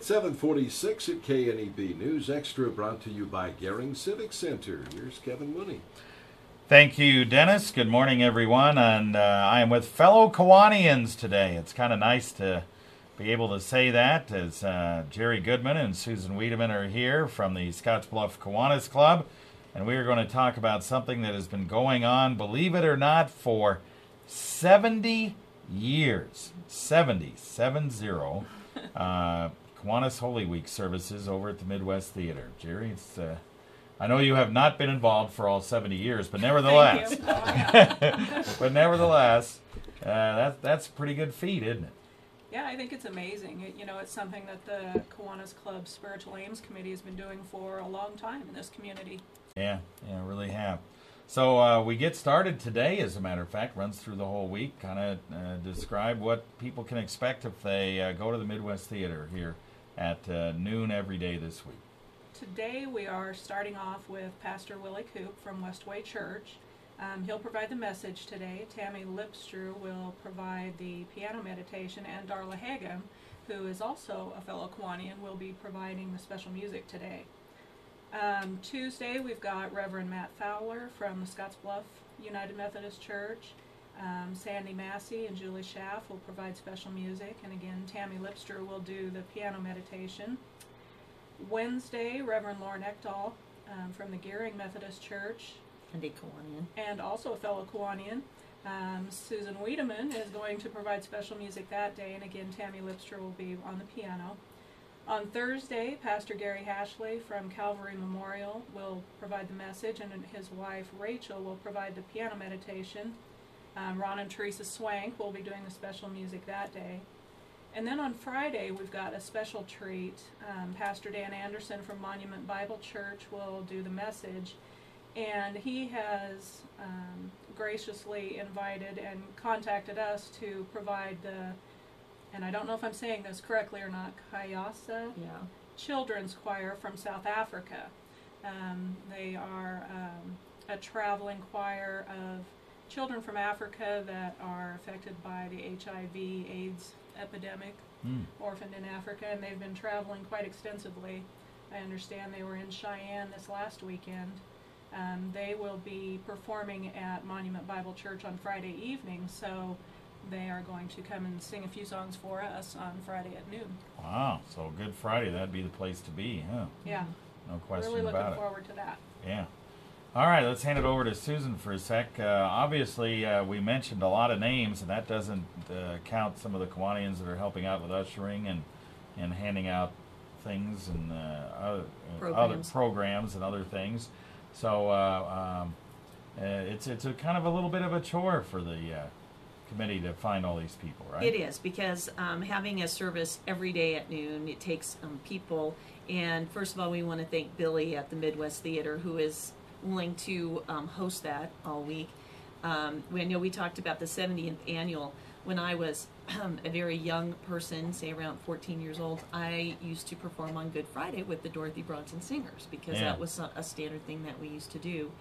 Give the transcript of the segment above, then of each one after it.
It's 7:46 at KNEB News Extra, brought to you by Gering Civic Center. Here's Kevin Mooney. Thank you, Dennis. Good morning, everyone. And I am with fellow Kiwanians today. It's kind of nice to be able to say that, as Jeri Goodman and Susan Wiedeman are here from the Scottsbluff Kiwanis Club. And we are going to talk about something that has been going on, believe it or not, for 70 years. 70. Kiwanis Holy Week services over at the Midwest Theater. Jeri, it's, I know you have not been involved for all 70 years, but nevertheless, that's a pretty good feat, isn't it? Yeah, I think it's amazing. It's something that the Kiwanis Club Spiritual Aims Committee has been doing for a long time in this community. Yeah, really have. So we get started today, as a matter of fact, runs through the whole week, kind of describe what people can expect if they go to the Midwest Theater here at noon every day this week. Today we are starting off with Pastor Willie Coop from Westway Church. He'll provide the message today. Tammy Lipstrew will provide the piano meditation, and Darla Hagem, who is also a fellow Kiwanian, will be providing the special music today. Tuesday we've got Reverend Matt Fowler from the Scottsbluff United Methodist Church. Sandy Massey and Julie Schaff will provide special music, and again Tammy Lipster will do the piano meditation. Wednesday, Reverend Lauren Ekdahl from the Gering Methodist Church, and a Kiwanian, and also a fellow Kiwanian. Susan Wiedeman is going to provide special music that day, and again Tammy Lipster will be on the piano. On Thursday, Pastor Gary Hashley from Calvary Memorial will provide the message, and his wife Rachel will provide the piano meditation. Ron and Teresa Swank will be doing the special music that day. And then on Friday, we've got a special treat. Pastor Dan Anderson from Monument Bible Church will do the message, and he has graciously invited and contacted us to provide the, and I don't know if I'm saying this correctly or not, Kayasa Children's Choir from South Africa. They are a traveling choir of children from Africa that are affected by the HIV/AIDS epidemic, orphaned in Africa, and they've been traveling quite extensively. I understand they were in Cheyenne this last weekend. They will be performing at Monument Bible Church on Friday evening, so they are going to come and sing a few songs for us on Friday at noon. Wow, so Good Friday, that'd be the place to be, huh? Yeah. No question really about it. Really looking forward to that. Yeah. All right, let's hand it over to Susan for a sec. Obviously, we mentioned a lot of names, and that doesn't count some of the Kiwanians that are helping out with ushering and handing out things and other programs and other things. So it's a kind of a little bit of a chore for the committee to find all these people, right? It is, because having a service every day at noon, it takes people. And first of all, we want to thank Billy at the Midwest Theater, who is willing to host that all week. We know we talked about the 70th annual. When I was a very young person, say around 14 years old, I used to perform on Good Friday with the Dorothy Bronson Singers, because that was a standard thing that we used to do.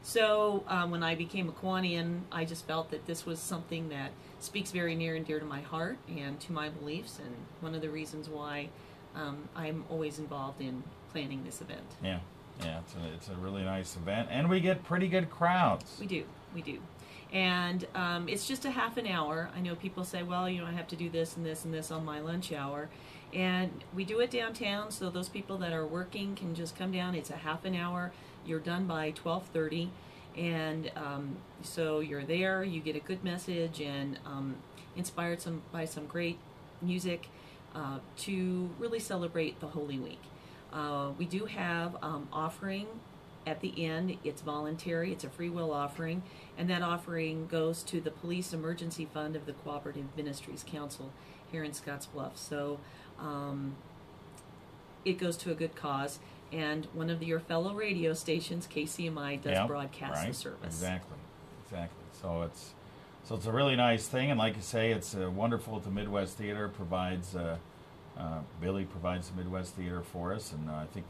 So when I became a Kiwanian, I just felt that this was something that speaks very near and dear to my heart and to my beliefs, and one of the reasons why I'm always involved in planning this event. Yeah, it's a really nice event, and we get pretty good crowds. We do. And it's just a half an hour. I know people say, well, I have to do this and this and this on my lunch hour. And we do it downtown, so those people that are working can just come down. It's a half an hour. You're done by 12:30. And so you're there, you get a good message, and inspired by some great music to really celebrate the Holy Week. We do have offering at the end. It's voluntary. It's a free will offering, and that offering goes to the Police Emergency Fund of the Cooperative Ministries Council here in Scottsbluff. So it goes to a good cause, and one of your fellow radio stations, KCMI, does broadcast the service. Exactly. So it's a really nice thing, and like you say, it's wonderful that the Midwest Theater provides. Billy provides the Midwest Theater for us, and I think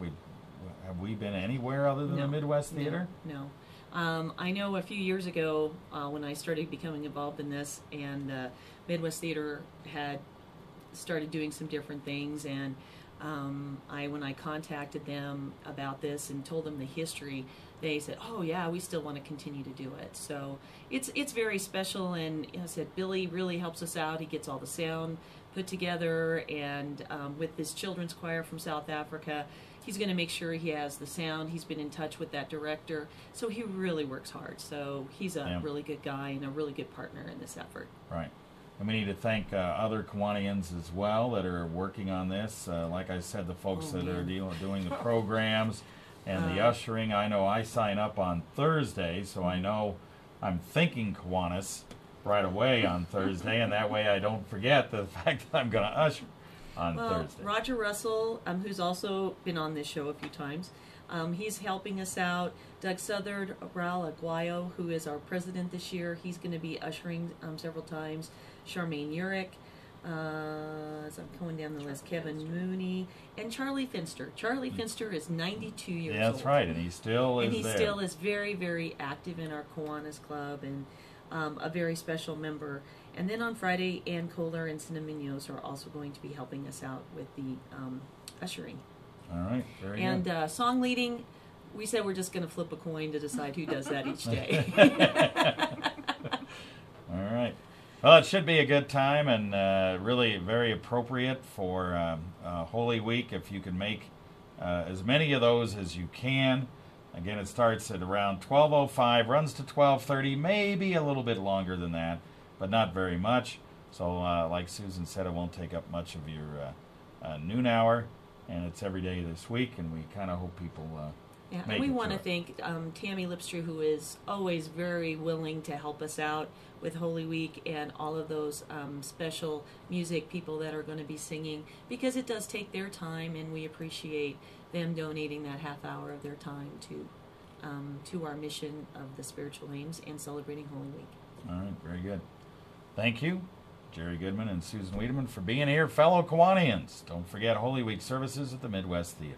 have we been anywhere other than the Midwest Theater? No. I know a few years ago when I started becoming involved in this, and Midwest Theater had started doing some different things, and When I contacted them about this and told them the history, they said, "Oh yeah, we still want to continue to do it." So it's very special, and I said Billy really helps us out. He gets all the sound put together, and with this children's choir from South Africa, he's going to make sure he has the sound. He's been in touch with that director, so he really works hard. So he's a really good guy and a really good partner in this effort. Right. And we need to thank other Kiwanians as well that are working on this. Like I said, the folks that are doing the programs and the ushering. I know I sign up on Thursday, so I know I'm thinking Kiwanis right away on Thursday, and that way I don't forget the fact that I'm going to usher on Thursday. Roger Russell, who's also been on this show a few times, he's helping us out. Doug Southard, Raul Aguayo, who is our president this year, he's going to be ushering several times. Charmaine Urick, as I'm going down the list, Kevin Mooney, and Charlie Finster. Charlie Finster is 92 years old. That's right, and he still is and he there. Still is very, very active in our Kiwanis Club, and a very special member. And then on Friday, Ann Kohler and Cinna Munoz are also going to be helping us out with the ushering. All right, very good. And song leading, we said we're just going to flip a coin to decide who does that each day. All right. Well, it should be a good time, and really very appropriate for Holy Week if you can make as many of those as you can. Again, it starts at around 12:05, runs to 12:30, maybe a little bit longer than that, but not very much. So like Susan said, it won't take up much of your noon hour, and it's every day this week, and we kind of hope people Yeah, and we want to thank Tammy Lipstrew, who is always very willing to help us out with Holy Week, and all of those special music people that are going to be singing, because it does take their time, and we appreciate them donating that half hour of their time to our mission of the spiritual aims and celebrating Holy Week. All right, very good. Thank you, Jeri Goodman and Susan Wiedeman, for being here, fellow Kiwanians. Don't forget Holy Week services at the Midwest Theater.